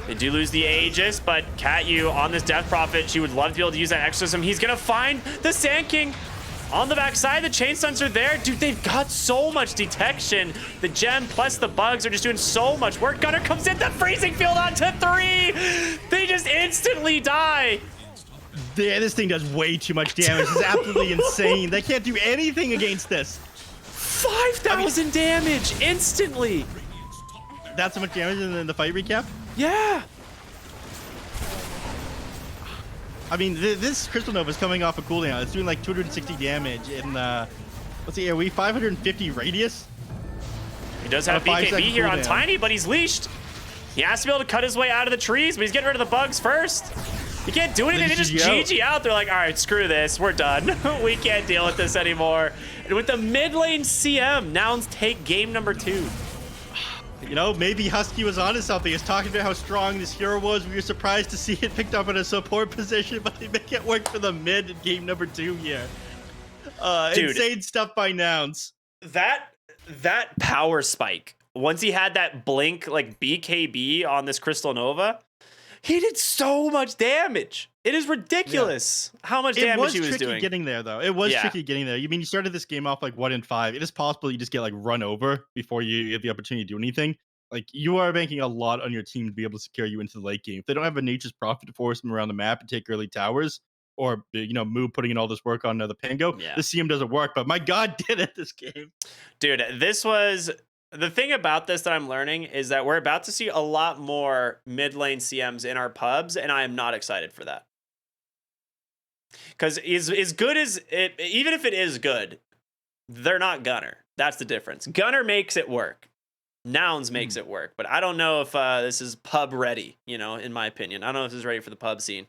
They do lose the Aegis, but Catyu on this Death Prophet, she would love to be able to use that exorcism. He's gonna find the Sand King on the backside. The chain stuns are there. Dude, they've got so much detection. The gem plus the bugs are just doing so much work. Gunner comes in, the freezing field onto 3. They just instantly die. Yeah, this thing does way too much damage. It's absolutely insane. They can't do anything against this. 5,000 damage instantly. That's how much damage in the fight recap? Yeah. I mean, this Crystal Nova is coming off a cooldown. It's doing like 260 damage in, let's see, are we 550 radius? He does have On a 5 BKB second here on cooldown. Tiny, but he's leashed. He has to be able to cut his way out of the trees, but he's getting rid of the bugs first. He can't do anything. They just GG out. They're like, all right, screw this. We're done. We can't deal with this anymore. And with the mid lane CM, Nouns take game number 2. You know, maybe Husky was onto something. He's talking about how strong this hero was. We were surprised to see it picked up in a support position, but they make it work for the mid in game number 2 here. Dude. Insane stuff by Nouns. That power spike, once he had that blink like BKB on this Crystal Nova, he did so much damage. It is ridiculous how much damage he was tricky doing. getting there, though. It was tricky getting there. You mean you started this game off like 1 in 5. It is possible you just get like run over before you have the opportunity to do anything. Like you are banking a lot on your team to be able to secure you into the late game. If they don't have a Nature's Prophet to force them around the map and take early towers, or Moo putting in all this work on the Pango, the CM doesn't work. But my God, did it this game, dude? This was the thing about this that I'm learning is that we're about to see a lot more mid lane CMs in our pubs, and I am not excited for that. Because as good as it, even if it is good, they're not Gunner. That's the difference. Gunner makes it work. Nouns makes it work. But I don't know if this is pub ready, in my opinion. I don't know if this is ready for the pub scene.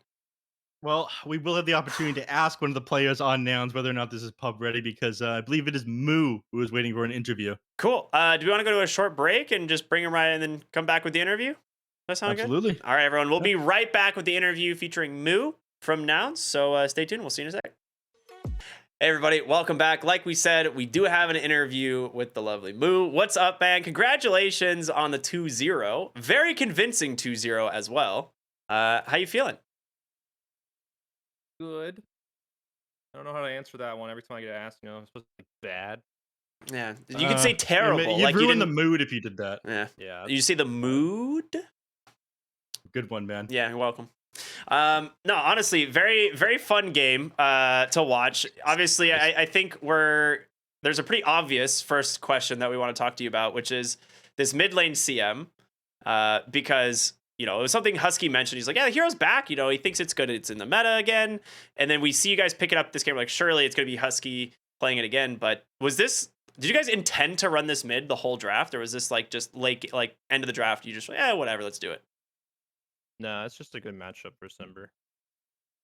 Well, we will have the opportunity to ask one of the players on Nouns whether or not this is pub ready, because I believe it is Moo who is waiting for an interview. Cool. Do we want to go to a short break and just bring him right and then come back with the interview? That sound good? Absolutely. All right, everyone. We'll be right back with the interview featuring Moo from Nouns. So stay tuned. We'll see you in a sec. Hey, everybody. Welcome back. Like we said, we do have an interview with the lovely Moo. What's up, man? Congratulations on the 2-0. Very convincing 2-0 as well. How you feeling? Good. I don't know how to answer that one. Every time I get asked, I'm supposed to be bad. Yeah, you could say terrible. You'd like ruin the mood if you did that. Yeah. You say the mood? Good one, man. Yeah, you're welcome. No, honestly, very, very fun game to watch. Obviously, I think there's a pretty obvious first question that we want to talk to you about, which is this mid lane CM, because it was something Husky mentioned. He's like, yeah, the hero's back. He thinks it's good. It's in the meta again. And then we see you guys picking up this game. Like, surely it's going to be Husky playing it again. But did you guys intend to run this mid the whole draft? Or was this like just like end of the draft? You just, whatever, let's do it. No, it's just a good matchup for Simber.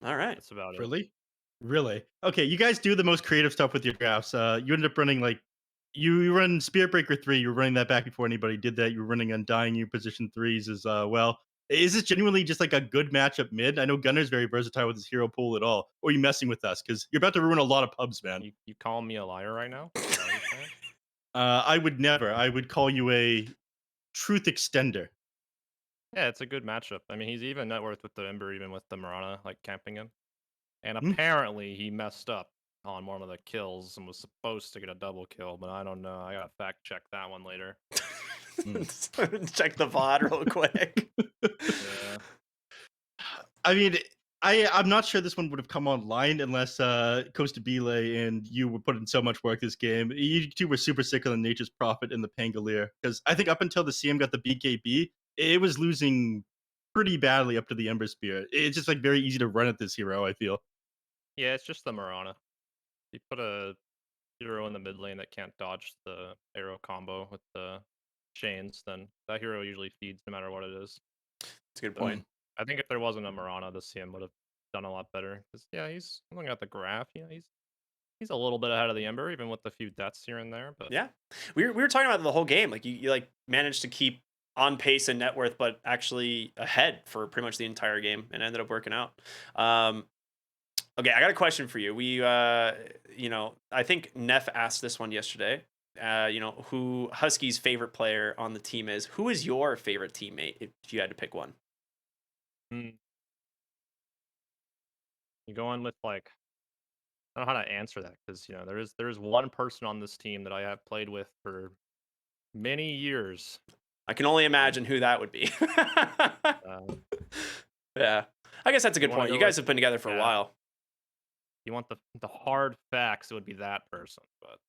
All right. That's about it. Really? Okay, you guys do the most creative stuff with your drafts. You ended up running you run Spirit Breaker 3. You were running that back before anybody did that. You were running Undying You position 3s as well. Is this genuinely just like a good matchup mid? I know Gunner's very versatile with his hero pool at all. Or are you messing with us? Because you're about to ruin a lot of pubs, man. You calling me a liar right now? Is that what you're saying? I would never. I would call you a truth extender. Yeah, it's a good matchup. I mean, he's even net worth with the Ember, even with the Mirana, camping him. And apparently he messed up on one of the kills and was supposed to get a double kill, but I don't know. I gotta fact check that one later. Check the VOD real quick. Yeah. I mean, I'm not sure this one would have come online unless Costa Bile and you were putting so much work this game. You two were super sick on the Nature's Prophet and the Pangolier, because I think up until the CM got the BKB, it was losing pretty badly up to the Ember Spirit. It's just very easy to run at this hero, I feel. Yeah, it's just the Mirana. You put a hero in the mid lane that can't dodge the arrow combo with the chains, then that hero usually feeds no matter what it is. That's a good point. I think if there wasn't a Mirana, the CM would have done a lot better. Because he's looking at the graph. He's a little bit ahead of the Ember, even with a few deaths here and there. But yeah, we were talking about the whole game. Like you managed to keep on pace and net worth, but actually ahead for pretty much the entire game, and ended up working out. Okay, I got a question for you. We, I think neph asked this one yesterday. Who Husky's favorite player on the team is. Who is your favorite teammate if you had to pick one? You go on with I don't know how to answer that, because there is one person on this team that I have played with for many years. I can only imagine who that would be. Yeah. I guess that's a You good wanna point. You go guys with have been together for a yeah. while. You want the hard facts, it would be that person, but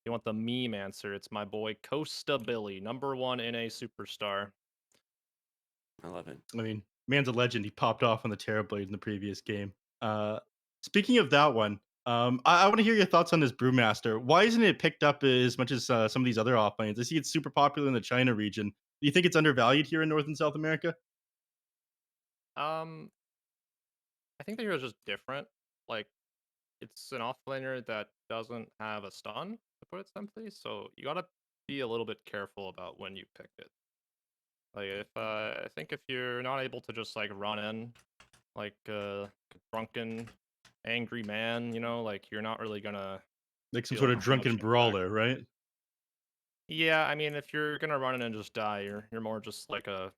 you want the meme answer, it's my boy Costa Billy, #1 NA superstar. I love it. I mean, man's a legend. He popped off on the Terrorblade in the previous game. Speaking of that one, I want to hear your thoughts on this Brewmaster. Why isn't it picked up as much as some of these other offlanes? I see it's super popular in the China region. Do you think it's undervalued here in North and South America? Um, I think the hero's just different. Like, it's an offlaner that doesn't have a stun, to put it simply, so you gotta be a little bit careful about when you pick it. Like, if I think if you're not able to just like run in like a drunken, angry man, like you're not really gonna Like some feel sort of much drunken impact. brawler, right? Yeah, I mean, if you're gonna run in and just die, you're more just like a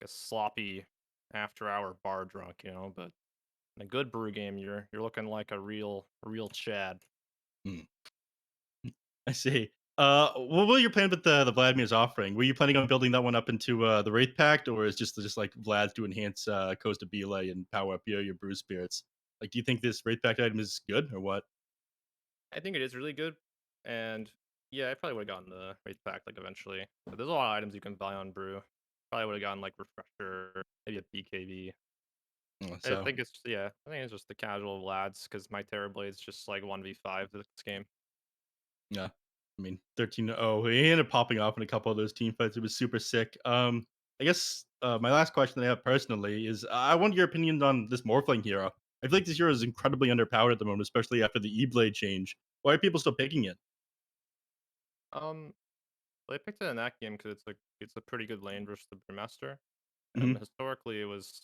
sloppy after-hour bar drunk, But in a good brew game, you're looking like a real Chad. Hmm. I see. What were your plan with the Vladimir's offering? Were you planning on building that one up into the Wraith Pact, or is just like Vlad's to enhance Costa Bile and power up your brew spirits? Like, do you think this Wraith Pact item is good or what? I think it is really good, and yeah, I probably would have gotten the Wraith Pack like eventually. But there's a lot of items you can buy on brew. Probably would have gotten like refresher, maybe a BKB. So I think it's just the casual lads because my Terrorblade's just like 1v5 this game. yeah, I mean 13-0. He ended up popping off in a couple of those team fights. It was super sick. I guess my last question that I have personally is I want your opinion on this Morphling hero. I feel like this hero is incredibly underpowered at the moment, especially after the E Blade change. Why are people still picking it? Um, well, I picked it in that game because it's a pretty good lane versus the Brewmaster, and Hmm. historically it was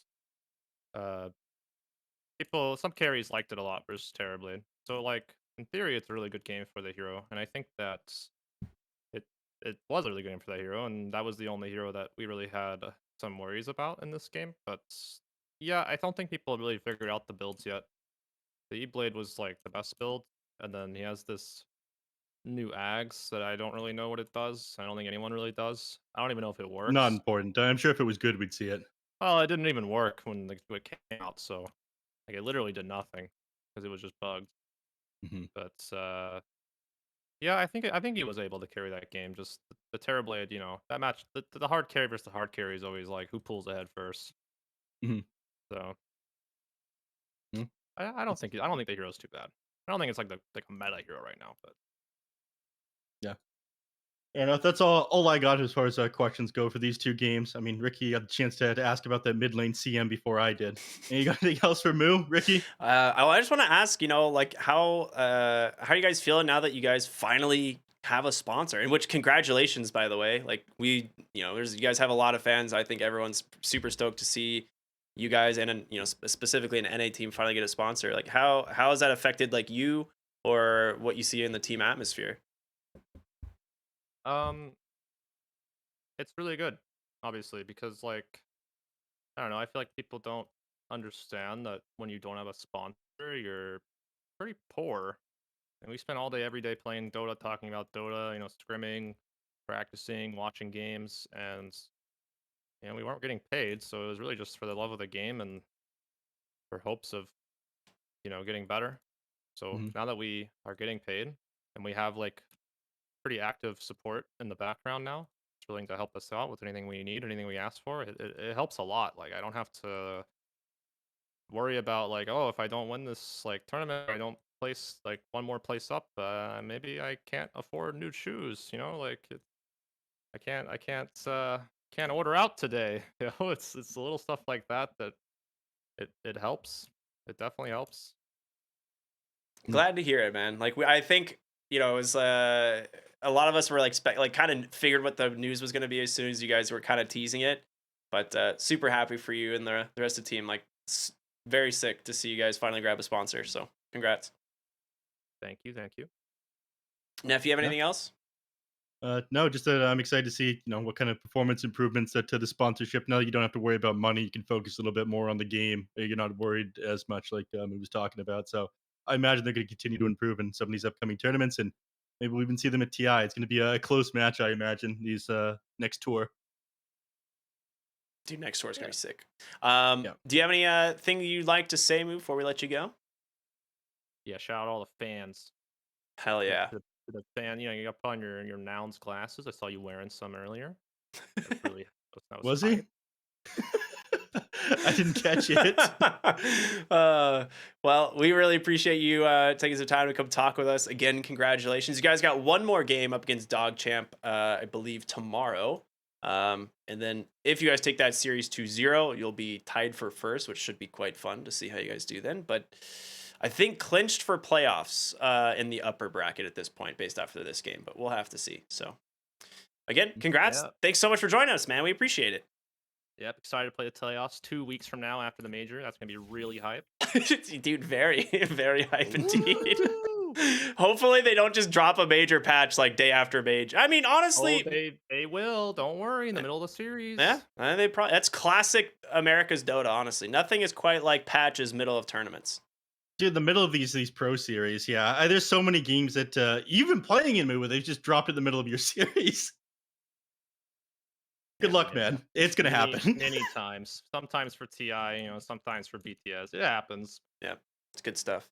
uh some carries liked it a lot versus Terrorblade. So like in theory, it's a really good game for the hero, and I think that it it was a really good game for that hero, and that was the only hero that we really had some worries about in this game. But yeah, I don't think people have really figured out the builds yet. The E Blade was like the best build, and then he has this new Ags that I don't really know what it does. I don't think anyone really does. I don't even know if it Not works. important. I'm sure if it was good, we'd see it. Well, it didn't even work when it came out, so like it literally did nothing because it was just bugged. Hmm. But yeah, I think he was able to carry that game. Just the Terrorblade, that match, the hard carry versus the hard carry is always like who pulls ahead first. Hmm. So Hmm. That's I don't think the hero's too bad. I don't think it's like a meta hero right now, but yeah. And that's all I got as far as questions go for these two games. I mean, Ricky got the chance to ask about that mid lane CM before I did. And you got anything else for Moo, Ricky? I just want to ask, like how are you guys feeling now that you guys finally have a sponsor? And which congratulations, by the way. Like you guys have a lot of fans. I think everyone's super stoked to see you guys and specifically an NA team finally get a sponsor. Like how has that affected like you or what you see in the team atmosphere? um, it's really good, obviously, because like I don't know, I feel like people don't understand that when you don't have a sponsor, you're pretty poor. And we spent all day every day playing Dota, talking about Dota, scrimming, practicing, watching games, and we weren't getting paid, so it was really just for the love of the game and for hopes of, getting better. So Hmm. now that we are getting paid and we have like pretty active support in the background now, it's willing to help us out with anything we need, anything we ask for, it helps a lot. Like I don't have to worry about like, oh, if I don't win this like tournament, I don't place like one more place up, maybe I can't afford new shoes, like I can't order out today. It's the little stuff like that that it helps. It definitely helps. Glad to hear it, man. Like I think it was a lot of us were like like kind of figured what the news was going to be as soon as you guys were kind of teasing it. But super happy for you and the rest of the team. Like very sick to see you guys finally grab a sponsor. So congrats. Thank you, thank you. Neff, you have Yeah. anything else? No, just that I'm excited to see what kind of performance improvements to the sponsorship. Now you don't have to worry about money; you can focus a little bit more on the game. You're not worried as much, like he was talking about. So I imagine they're going to continue to improve in some of these upcoming tournaments, and maybe we'll even see them at TI. It's going to be a close match, I imagine. These next tour. Dude, next tour is gonna Yeah. be sick. Yeah. Do you have any thing you'd like to say, Moo, before we let you go? Yeah, shout out all the fans. Hell To- yeah. to the fan, you got put on your nouns glasses. I saw you wearing some earlier. That really that was Was he? hype. I didn't catch it. Well, we really appreciate you taking some time to come talk with us. Again, congratulations. You guys got one more game up against Dog Champ, I believe, tomorrow. And then if you guys take that series 2-0, you'll be tied for first, which should be quite fun to see how you guys do then. But I think clinched for playoffs in the upper bracket at this point based off of this game, but we'll have to see. So again, congrats. Yeah. Thanks so much for joining us, man. We appreciate it. Yep, excited to play the playoffs 2 weeks from now after the major. That's gonna be really hype. Dude, very, very hype indeed. Woo! Hopefully they don't just drop a major patch like day after major. I mean, Oh, honestly, they will. Don't worry. In the middle of the series. yeah, they probably that's classic America's Dota. Honestly, nothing is quite like patches middle of tournaments. Dude, the middle of these pro series, yeah. There's so many games that you've been playing in Moo, they've just dropped in the middle of your series. Good luck, man. It's gonna happen. Many times. Sometimes for TI, sometimes for BTS. It happens. Yeah, it's good stuff.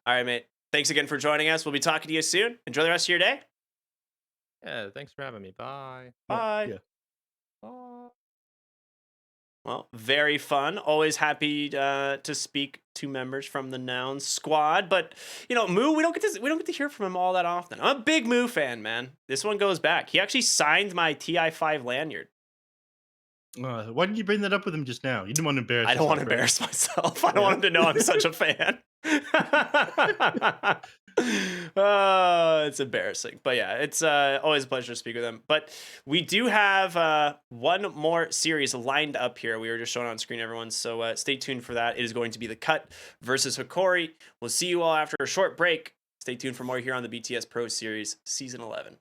All right, mate. Thanks again for joining us. We'll be talking to you soon. Enjoy the rest of your day. Yeah, thanks for having me. Bye. Bye. Yeah. Bye. Well, very fun. Always happy to speak to members from the Nouns squad. But Moo, we don't get to hear from him all that often. I'm a big Moo fan, man. This one goes back. He actually signed my TI5 lanyard. Why didn't you bring that up with him just now? You didn't want to embarrass. I don't want to yourself, right? embarrass myself. I don't want him to know I'm such a fan. It's embarrassing. But yeah, it's always a pleasure to speak with him. But we do have one more series lined up here. We were just showing on screen, everyone. So stay tuned for that. It is going to be the Cut versus Hikori. We'll see you all after a short break. Stay tuned for more here on the BTS Pro Series Season 11.